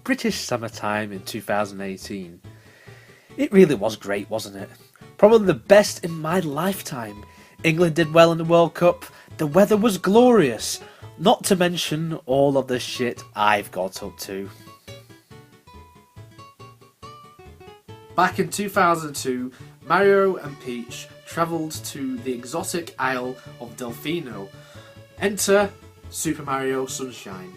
British summertime in 2018. It really was great, wasn't it? Probably the best in my lifetime. England did well in the World Cup, the weather was glorious, not to mention all of the shit I've got up to. Back in 2002, Mario and Peach travelled to the exotic isle of Delfino. Enter Super Mario Sunshine.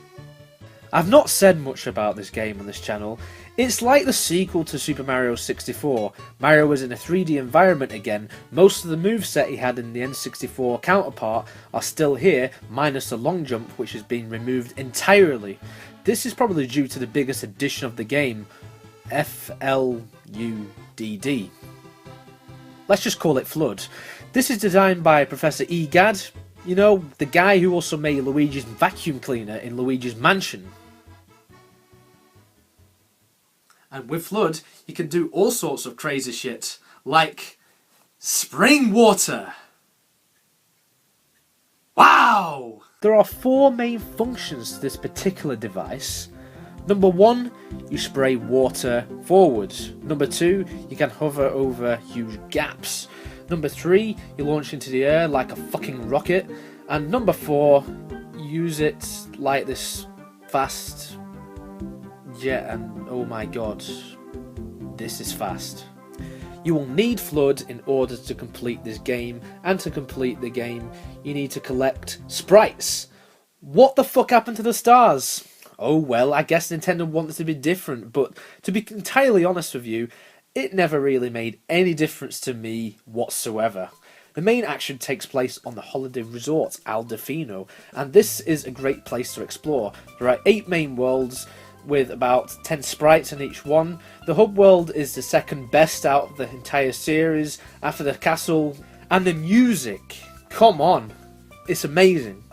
I've not said much about this game on this channel. It's like the sequel to Super Mario 64. Mario was in a 3D environment again. Most of the moveset he had in the N64 counterpart are still here, minus the long jump, which has been removed entirely. This is probably due to the biggest edition of the game, FLUDD. Let's just call it FLUDD. This is designed by Professor Egad, you know, the guy who also made Luigi's vacuum cleaner in Luigi's Mansion. And with FLUDD, you can do all sorts of crazy shit, like spring water. Wow! There are 4 main functions to this particular device. Number 1, you spray water forward. Number 2, you can hover over huge gaps. Number 3, you launch into the air like a fucking rocket. And number 4, use it like this fast jet, and oh my god, this is fast. You will need FLUDD in order to complete this game, and to complete the game you need to collect sprites. What the fuck happened to the stars? Oh well, I guess Nintendo wanted to be different, but to be entirely honest with you, it never really made any difference to me whatsoever. The main action takes place on the holiday resort Al Delfino, and this is a great place to explore. There are 8 main worlds with about 10 sprites in each one. The hub world is the second best out of the entire series after the castle, and the music, come on, it's amazing.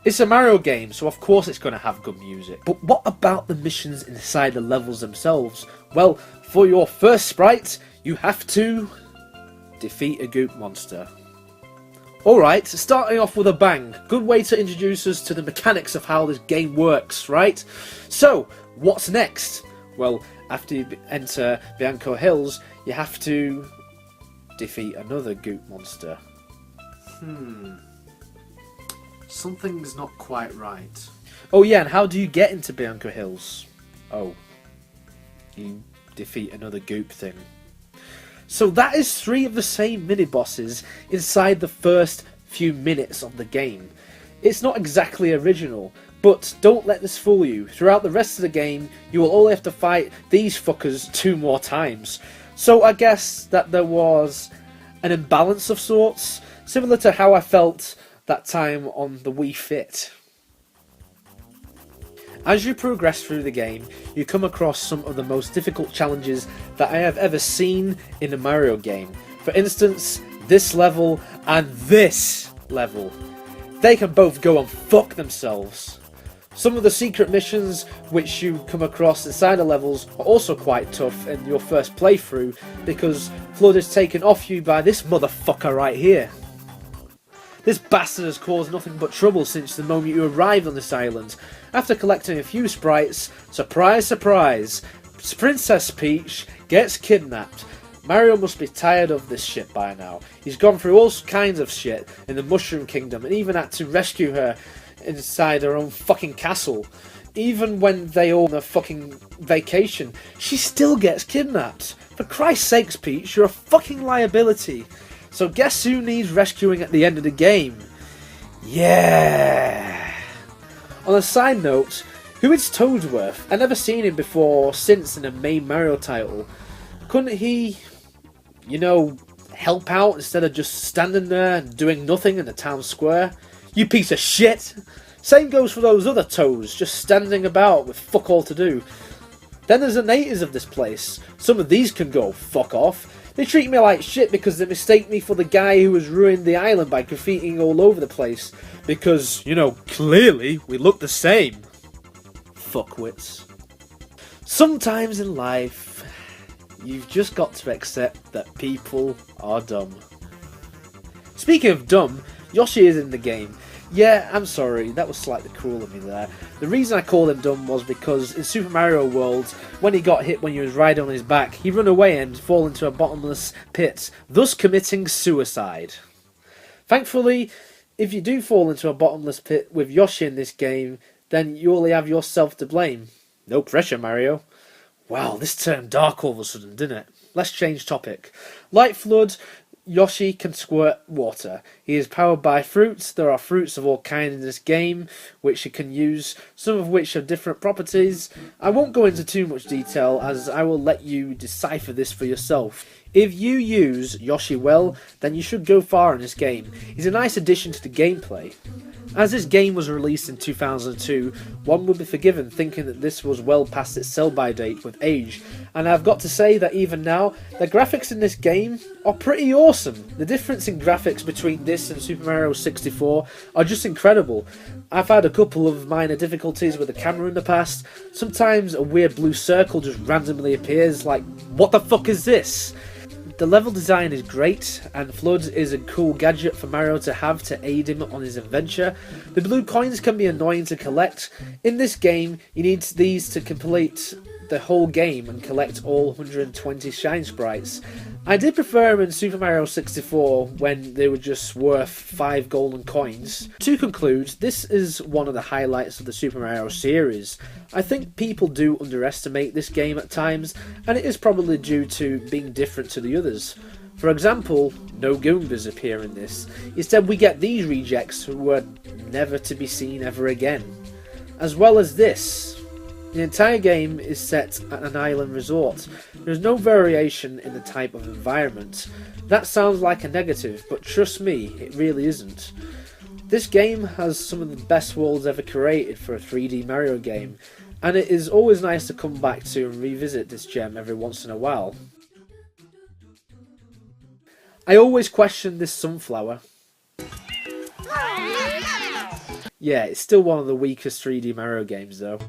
It's a Mario game, so of course it's going to have good music. But what about the missions inside the levels themselves? Well, for your first sprite, you have to defeat a goop monster. Alright, starting off with a bang. Good way to introduce us to the mechanics of how this game works, right? So, what's next? Well, after you enter Bianco Hills, you have to defeat another goop monster. Something's not quite right. Oh yeah, and how do you get into Bianco Hills? Oh, you defeat another goop thing. So that is 3 of the same mini-bosses inside the first few minutes of the game. It's not exactly original, but don't let this fool you. Throughout the rest of the game, you will only have to fight these fuckers 2 more times. So I guess that there was an imbalance of sorts, similar to how I felt that time on the Wii Fit. As you progress through the game, you come across some of the most difficult challenges that I have ever seen in a Mario game. For instance, this level and this level. They can both go and fuck themselves. Some of the secret missions which you come across inside the levels are also quite tough in your first playthrough, because FLUDD is taken off you by this motherfucker right here. This bastard has caused nothing but trouble since the moment you arrived on this island. After collecting a few sprites, surprise surprise, Princess Peach gets kidnapped. Mario must be tired of this shit by now. He's gone through all kinds of shit in the Mushroom Kingdom and even had to rescue her inside her own fucking castle. Even when they all on a fucking vacation, she still gets kidnapped. For Christ's sakes, Peach, you're a fucking liability. So guess who needs rescuing at the end of the game? Yeah! On a side note, who is Toadsworth? I've never seen him before or since in a main Mario title. Couldn't he, you know, help out instead of just standing there and doing nothing in the town square? You piece of shit! Same goes for those other Toads, just standing about with fuck all to do. Then there's the natives of this place. Some of these can go fuck off. They treat me like shit because they mistake me for the guy who has ruined the island by graffitiing all over the place. Because, you know, clearly we look the same. Fuckwits. Sometimes in life, you've just got to accept that people are dumb. Speaking of dumb, Yoshi is in the game. Yeah, I'm sorry, that was slightly cruel of me there. The reason I called him dumb was because in Super Mario World, when he got hit when he was riding on his back, he run away and fall into a bottomless pit, thus committing suicide. Thankfully, if you do fall into a bottomless pit with Yoshi in this game, then you only have yourself to blame. No pressure, Mario. Wow, this turned dark all of a sudden, didn't it? Let's change topic. Like FLUDD, Yoshi can squirt water. He is powered by fruits. There are fruits of all kinds in this game, which you can use, some of which have different properties. I won't go into too much detail, as I will let you decipher this for yourself. If you use Yoshi well, then you should go far in this game. He's a nice addition to the gameplay. As this game was released in 2002, one would be forgiven thinking that this was well past its sell-by date with age, and I've got to say that even now, the graphics in this game are pretty awesome. The difference in graphics between this and Super Mario 64 are just incredible. I've had a couple of minor difficulties with the camera in the past. Sometimes a weird blue circle just randomly appears, like, what the fuck is this? The level design is great, and FLUDD is a cool gadget for Mario to have to aid him on his adventure. The blue coins can be annoying to collect. In this game, you need these to complete the whole game and collect all 120 shine sprites. I did prefer them in Super Mario 64 when they were just worth 5 golden coins. To conclude, this is one of the highlights of the Super Mario series. I think people do underestimate this game at times, and it is probably due to being different to the others. For example, no Goombas appear in this. Instead we get these rejects who were never to be seen ever again. As well as this. The entire game is set at an island resort. There is no variation in the type of environment. That sounds like a negative, but trust me, it really isn't. This game has some of the best worlds ever created for a 3D Mario game, and it is always nice to come back to and revisit this gem every once in a while. I always question this sunflower. Yeah, it's still one of the weakest 3D Mario games though.